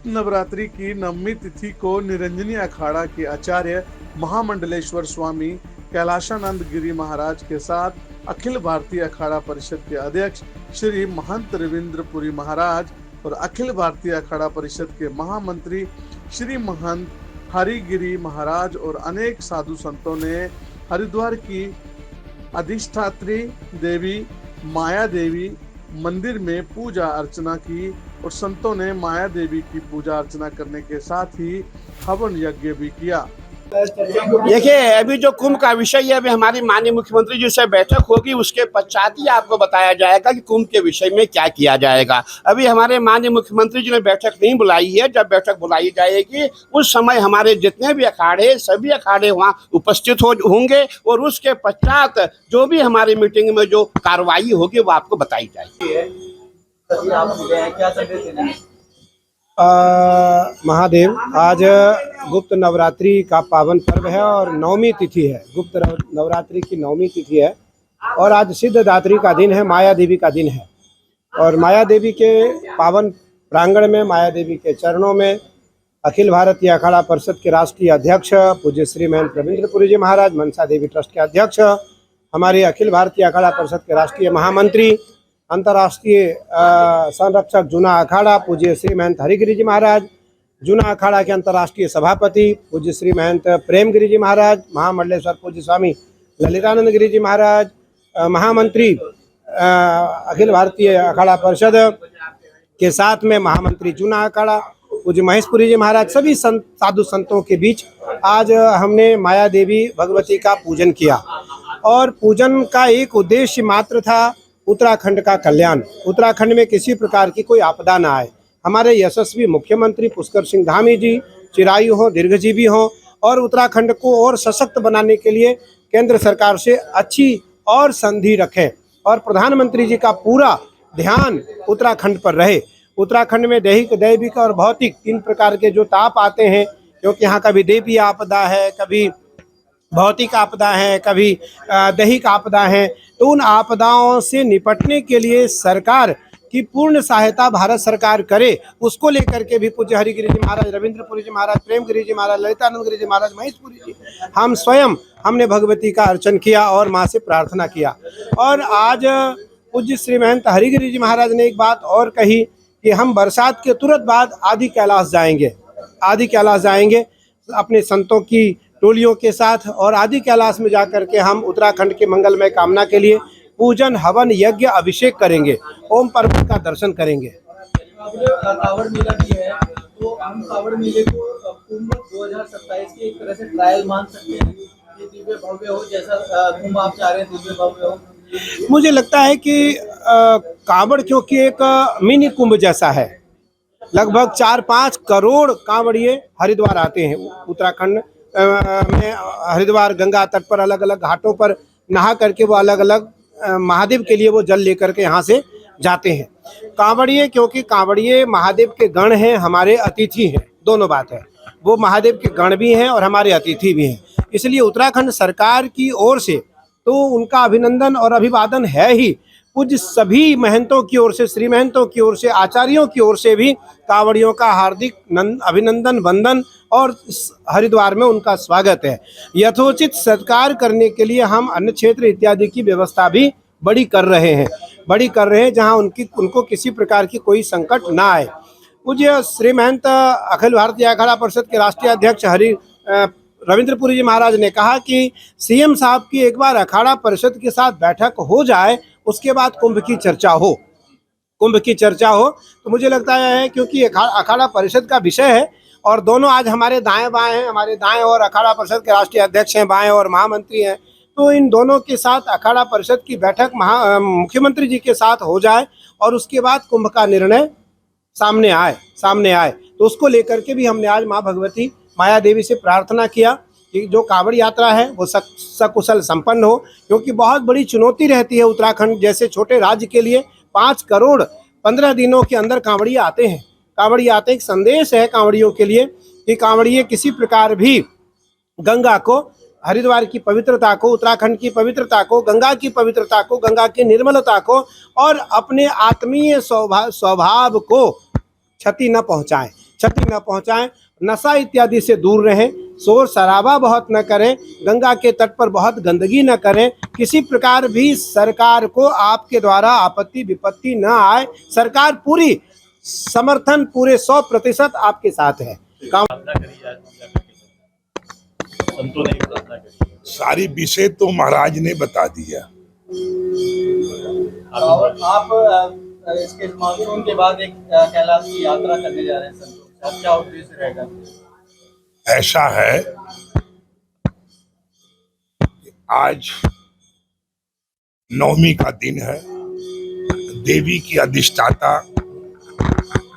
गुप्त नवरात्रि की नवमी तिथि को निरंजनी अखाड़ा के आचार्य महामंडलेश्वर स्वामी कैलाशानंद गिरी महाराज के साथ अखिल भारतीय अखाड़ा परिषद के अध्यक्ष श्री महंत रविंद्र पुरी महाराज और अखिल भारतीय अखाड़ा परिषद के महामंत्री श्री महंत हरिगिरी महाराज और अनेक साधु संतों ने हरिद्वार की अधिष्ठात्री देवी माया देवी मंदिर में पूजा अर्चना की और संतों ने माया देवी की पूजा अर्चना करने के साथ ही हवन यज्ञ भी किया। देखिए, अभी जो कुंभ का विषय है, अभी हमारी माननीय मुख्यमंत्री जी से बैठक होगी, उसके पश्चात ही आपको बताया जाएगा कि कुंभ के विषय में क्या किया जाएगा। अभी हमारे माननीय मुख्यमंत्री जी ने बैठक नहीं बुलाई है। जब बैठक बुलाई जाएगी उस समय हमारे जितने भी अखाड़े, सभी अखाड़े वहाँ उपस्थित होंगे और उसके पश्चात जो भी हमारी मीटिंग में जो कार्रवाई होगी वो आपको बताई जाएगी। महादेव, आज गुप्त नवरात्रि का पावन पर्व है और नवमी तिथि है। गुप्त नवरात्रि की नवमी तिथि है और आज सिद्धदात्री का दिन है, माया देवी का दिन है। और माया देवी के पावन प्रांगण में, माया देवी के चरणों में अखिल भारतीय अखाड़ा परिषद के राष्ट्रीय अध्यक्ष पूज्य श्री महंत रविंद्र पुरी जी महाराज, मनसा देवी ट्रस्ट के अध्यक्ष, हमारे अखिल भारतीय अखाड़ा परिषद के राष्ट्रीय महामंत्री, अंतर्राष्ट्रीय संरक्षक जूना अखाड़ा पूज्य श्री महंत हरिगिरी जी महाराज, जूना अखाड़ा के अंतर्राष्ट्रीय सभापति पूज्य श्री महंत प्रेमगिरी जी महाराज, महामंडलेश्वर पूज्य स्वामी ललितानंद गिरी जी महाराज, महामंत्री अखिल भारतीय अखाड़ा परिषद के साथ में महामंत्री जूना अखाड़ा पूज्य महेशपुरी जी महाराज, सभी साधु संतों के बीच आज हमने माया देवी भगवती का पूजन किया। और पूजन का एक उद्देश्य मात्र था उत्तराखंड का कल्याण। उत्तराखंड में किसी प्रकार की कोई आपदा ना आए। हमारे यशस्वी मुख्यमंत्री पुष्कर सिंह धामी जी चिरायु हो, दीर्घजीवी हो और उत्तराखंड को और सशक्त बनाने के लिए केंद्र सरकार से अच्छी और संधि रखें और प्रधानमंत्री जी का पूरा ध्यान उत्तराखंड पर रहे। उत्तराखंड में दैविक और भौतिक तीन प्रकार के जो ताप आते हैं, क्योंकि यहाँ कभी दैवीय आपदा है, कभी भौतिक आपदा है, कभी दैहिक आपदा है, तो उन आपदाओं से निपटने के लिए सरकार की पूर्ण सहायता भारत सरकार करे, उसको लेकर के भी पूज्य हरिगिरी जी महाराज, रविंद्रपुरी जी महाराज, प्रेमगिरी जी महाराज, ललितानंद गिरी जी महाराज, महेशपुरी जी, हम स्वयं हमने भगवती का अर्चन किया और माँ से प्रार्थना किया। और आज पूज्य श्री महंत हरिगिरी जी महाराज ने एक बात और कही कि हम बरसात के तुरंत बाद आदि कैलाश जाएंगे, आदि कैलाश जाएंगे अपने संतों की टोलियों के साथ, और आदि कैलाश में जाकर के हम उत्तराखंड के मंगलमय कामना के लिए पूजन, हवन, यज्ञ, अभिषेक करेंगे, ओम पर्वत का दर्शन करेंगे। कावड़ मेला भी है, तो हम कावड़ मेले को कुंभ 2027 की एक तरह से ट्रायल मान सकते हैं कि दिव्य भव्य हो, जैसा कुंभ आप चाह रहे हैं दिव्य भव्य हो। मुझे लगता है कि कावड़ क्योंकि एक मिनी कुंभ जैसा है, लगभग 4-5 करोड़ कांवड़िए हरिद्वार आते हैं। उत्तराखंड में हरिद्वार गंगा तट पर अलग अलग घाटों पर नहा करके वो अलग अलग महादेव के लिए वो जल लेकर के यहाँ से जाते हैं। कांवड़िए क्योंकि कांवड़िए महादेव के गण हैं, हमारे अतिथि हैं, दोनों बात है, वो महादेव के गण भी हैं और हमारे अतिथि भी हैं। इसलिए उत्तराखंड सरकार की ओर से तो उनका अभिनंदन और अभिवादन है ही। पूज्य सभी महंतों की ओर से, श्री महंतों की ओर से, आचार्यों की ओर से भी कांवड़ियों का हार्दिक अभिनंदन, वंदन और हरिद्वार में उनका स्वागत है। यथोचित सत्कार करने के लिए हम अन्न क्षेत्र इत्यादि की व्यवस्था भी बड़ी कर रहे हैं, जहां उनको किसी प्रकार की कोई संकट ना आए। पूज्य श्री महंत अखिल भारतीय अखाड़ा परिषद के राष्ट्रीय अध्यक्ष रविंद्रपुरी जी महाराज ने कहा कि सीएम साहब की एक बार अखाड़ा परिषद के साथ बैठक हो जाए, उसके बाद कुंभ की चर्चा हो। तो मुझे लगता है क्योंकि अखाड़ा परिषद का विषय है और दोनों आज हमारे दाएं बाएं हैं, हमारे दाएं और अखाड़ा परिषद के राष्ट्रीय अध्यक्ष हैं, बाएं और महामंत्री हैं, तो इन दोनों के साथ अखाड़ा परिषद की बैठक मुख्यमंत्री जी के साथ हो जाए और उसके बाद कुंभ का निर्णय सामने आए। तो उसको लेकर के भी हमने आज माँ भगवती माया देवी से प्रार्थना किया कि जो कांवड़ यात्रा है वो सकुशल संपन्न हो, क्योंकि बहुत बड़ी चुनौती रहती है उत्तराखंड जैसे छोटे राज्य के लिए। 5 करोड़ 15 दिनों के अंदर कांवड़िए आते हैं। एक संदेश है कांवड़ियों के लिए कि कांवड़िए किसी प्रकार भी गंगा को, हरिद्वार की पवित्रता को, उत्तराखंड की पवित्रता को, गंगा की पवित्रता को, गंगा की निर्मलता को और अपने आत्मीय स्वभाव को क्षति न पहुंचाएं। क्षति न पहुंचाएं, नशा इत्यादि से दूर रहें, शोर शराबा बहुत न करें, गंगा के तट पर बहुत गंदगी न करें, किसी प्रकार भी सरकार को आपके द्वारा आपत्ति विपत्ति न आए। सरकार पूरी समर्थन पूरे 100% आपके साथ है। काम सारी विषय तो महाराज ने बता दिया। और आप इसके मानसून के बाद एक कैलाश की यात्रा करने जा रहे हैं संतों, अब क्या उद्देश्य रहेगा? ऐसा है कि आज नवमी का दिन है। देवी की अधिष्ठाता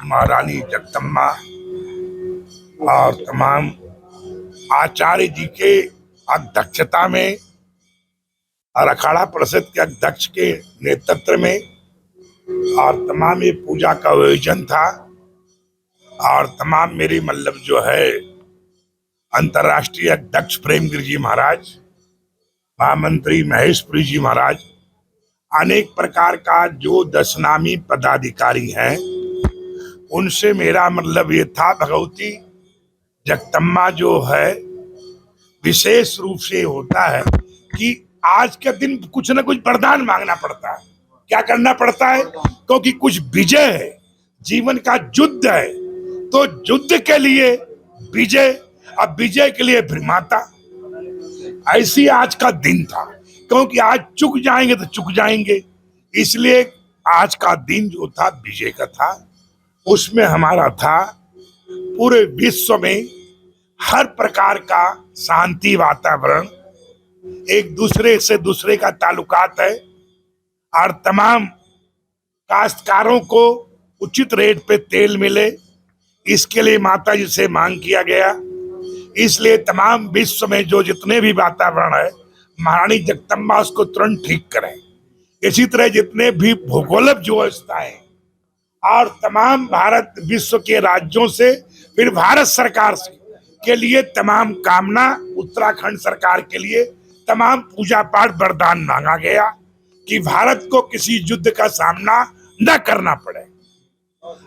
महारानी जगदम्बा और तमाम आचार्य जी के अध्यक्षता में और अखाड़ा परिषद के अध्यक्ष के नेतृत्व में और तमाम ये पूजा का आयोजन था। और तमाम मेरी मतलब जो है अंतर्राष्ट्रीय अध्यक्ष प्रेमगिरी जी महाराज, महामंत्री महेशपुरी जी महाराज, अनेक प्रकार का जो 10 नामी पदाधिकारी हैं, उनसे मेरा मतलब ये था भगवती जगदम्बा जो है विशेष रूप से होता है कि आज के दिन कुछ न कुछ वरदान मांगना पड़ता है। क्या करना पड़ता है? क्योंकि कुछ विजय है, जीवन का युद्ध है, तो युद्ध के लिए विजय, अब विजय के लिए माता, ऐसी आज का दिन था। क्योंकि आज चुक जाएंगे तो चुक जाएंगे, इसलिए आज का दिन जो था विजय का था। उसमें हमारा था पूरे विश्व में हर प्रकार का शांति वातावरण, एक दूसरे से दूसरे का ताल्लुकात है, और तमाम काश्तकारों को उचित रेट पे तेल मिले, इसके लिए माता जी से मांग किया गया। इसलिए तमाम विश्व में जो जितने भी वातावरण है, महारानी जगदम्बा उसको तुरंत ठीक करें। इसी तरह जितने भी भूगोलिक जो व्यवस्थाएं और तमाम भारत विश्व के राज्यों से, फिर भारत सरकार के लिए तमाम कामना, उत्तराखंड सरकार के लिए तमाम पूजा पाठ वरदान मांगा गया कि भारत को किसी युद्ध का सामना न करना पड़े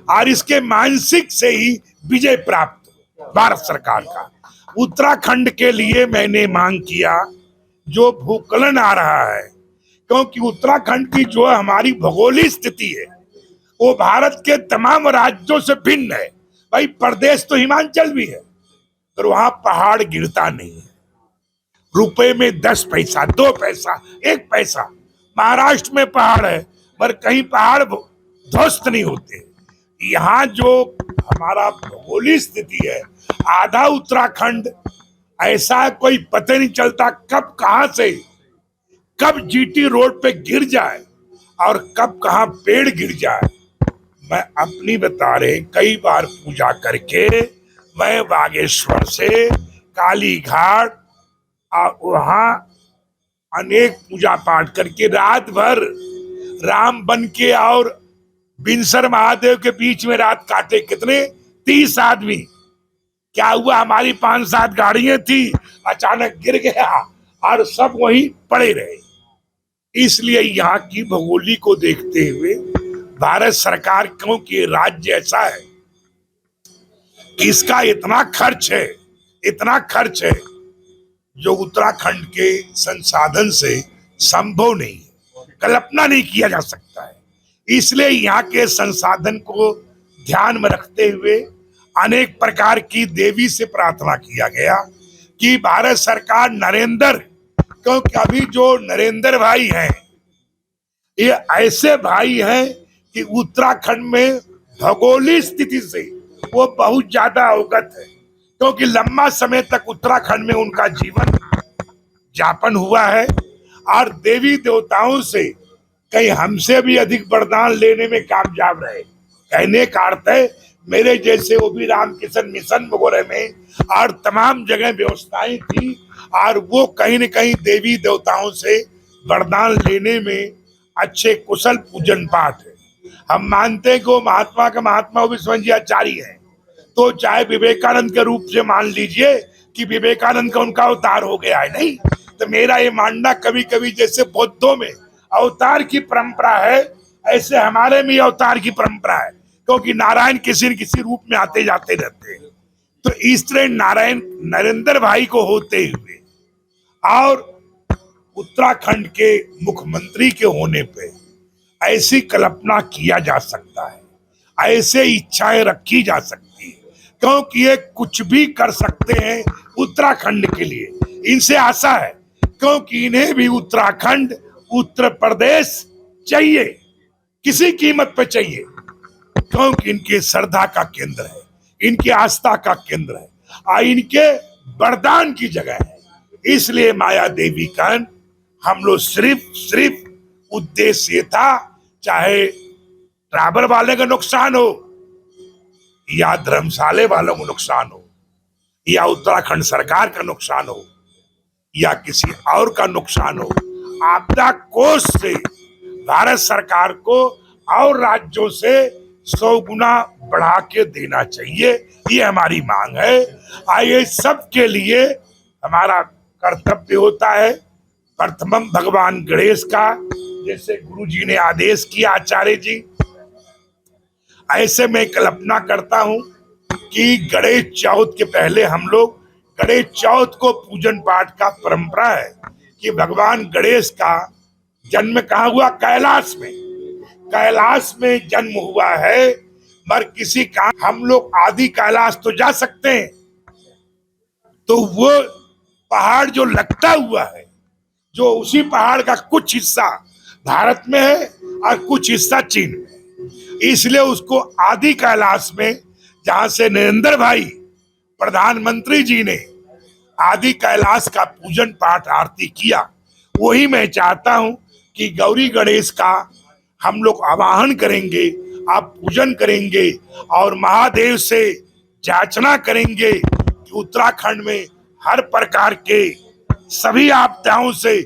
और इसके मानसिक से ही विजय प्राप्त भारत सरकार का। उत्तराखंड के लिए मैंने मांग किया जो भूस्खलन आ रहा है, क्योंकि उत्तराखंड की जो हमारी भौगोलिक स्थिति है वो भारत के तमाम राज्यों से भिन्न है। भाई प्रदेश तो हिमाचल भी है, पर वहां पहाड़ गिरता नहीं है। रुपए में 10 पैसा, 2 पैसा, 1 पैसा। महाराष्ट्र में पहाड़ है पर कहीं पहाड़ ध्वस्त नहीं होते। यहाँ जो हमारा भौगोलिक स्थिति है, आधा उत्तराखंड ऐसा कोई पता नहीं चलता कब कहां से कब जीटी रोड पे गिर जाए और कब कहां पेड़ गिर जाए। मैं अपनी बता रहे, कई बार पूजा करके मैं बागेश्वर से काली घाट वहां अनेक पूजा पाठ करके रात भर राम बन के और बिनसर महादेव के बीच में रात काटे। कितने? 30 आदमी। क्या हुआ, हमारी 5-7 गाड़ियां थी, अचानक गिर गया और सब वहीं पड़े रहे। इसलिए यहाँ की भौगोलिक को देखते हुए भारत सरकार, क्योंकि राज्य ऐसा है कि इसका इतना खर्च है जो उत्तराखंड के संसाधन से संभव नहीं है, कल्पना नहीं किया जा सकता है। इसलिए यहाँ के संसाधन को ध्यान में रखते हुए अनेक प्रकार की देवी से प्रार्थना किया गया कि भारत सरकार नरेंद्र, क्योंकि अभी जो नरेंद्र भाई हैं ये ऐसे भाई हैं कि उत्तराखंड में भौगोलिक स्थिति से वो बहुत ज्यादा अवगत है, क्योंकि लंबा समय तक उत्तराखंड में उनका जीवन यापन हुआ है और देवी देवताओं से कहीं हमसे भी अधिक वरदान लेने में कामयाब रहे। कहने का अर्थ है, मेरे जैसे वो भी रामकिशन मिशन वगैरह में और तमाम जगह व्यवस्थाएं थी और वो कहीं न कहीं देवी देवताओं से वरदान लेने में अच्छे कुशल पूजन पाठ है। हम मानते हैं कि वो महात्मा का महात्मा विश्वनाथ आचार्य है, तो चाहे विवेकानंद के रूप से मान लीजिए कि विवेकानंद का उनका अवतार हो गया है, नहीं तो मेरा ये मानना कभी कभी जैसे बौद्धों में अवतार की परंपरा है, ऐसे हमारे में अवतार की परंपरा है। क्योंकि नारायण किसी न किसी रूप में आते जाते रहते हैं। तो इस तरह नारायण नरेंद्र भाई को होते हुए और उत्तराखंड के मुख्यमंत्री के होने पे ऐसी कल्पना किया जा सकता है, ऐसे इच्छाएं रखी जा सकती है, क्योंकि ये कुछ भी कर सकते हैं उत्तराखंड के लिए। इनसे आशा है, क्योंकि इन्हें भी उत्तराखंड, उत्तर प्रदेश चाहिए, किसी कीमत पे चाहिए, क्योंकि इनके श्रद्धा का केंद्र है, इनकी आस्था का केंद्र है और इनके वरदान की जगह है। इसलिए माया देवी का हम लोग सिर्फ उद्देश्य था, चाहे ट्रैवल वाले का नुकसान हो या धर्मशाले वालों को नुकसान हो या उत्तराखंड सरकार का नुकसान हो या किसी और का नुकसान हो, आपदा कोष से भारत सरकार को और राज्यों से 100 गुना बढ़ा के देना चाहिए, ये हमारी मांग है। आइए सबके लिए हमारा कर्तव्य होता है प्रथमम भगवान गणेश का, जैसे गुरु जी ने आदेश किया, आचार्य जी, ऐसे मैं कल्पना करता हूं कि गणेश चौथ के पहले हम लोग गणेश चौथ को पूजन पाठ का परंपरा है कि भगवान गणेश का जन्म कहाँ हुआ? कैलाश में। कैलाश में जन्म हुआ है, मगर किसी का हम लोग आदि कैलाश तो जा सकते हैं, तो वो पहाड़ जो लगता हुआ है, जो उसी पहाड़ का कुछ हिस्सा भारत में है और कुछ हिस्सा चीन में, इसलिए उसको आदि कैलाश में, जहां से नरेंद्र भाई प्रधानमंत्री जी ने आदि कैलाश का पूजन पाठ आरती किया, वही मैं चाहता हूं कि गौरी गणेश का हम लोग आवाहन करेंगे, आप पूजन करेंगे और महादेव से याचना करेंगे कि उत्तराखंड में हर प्रकार के सभी आपदाओं से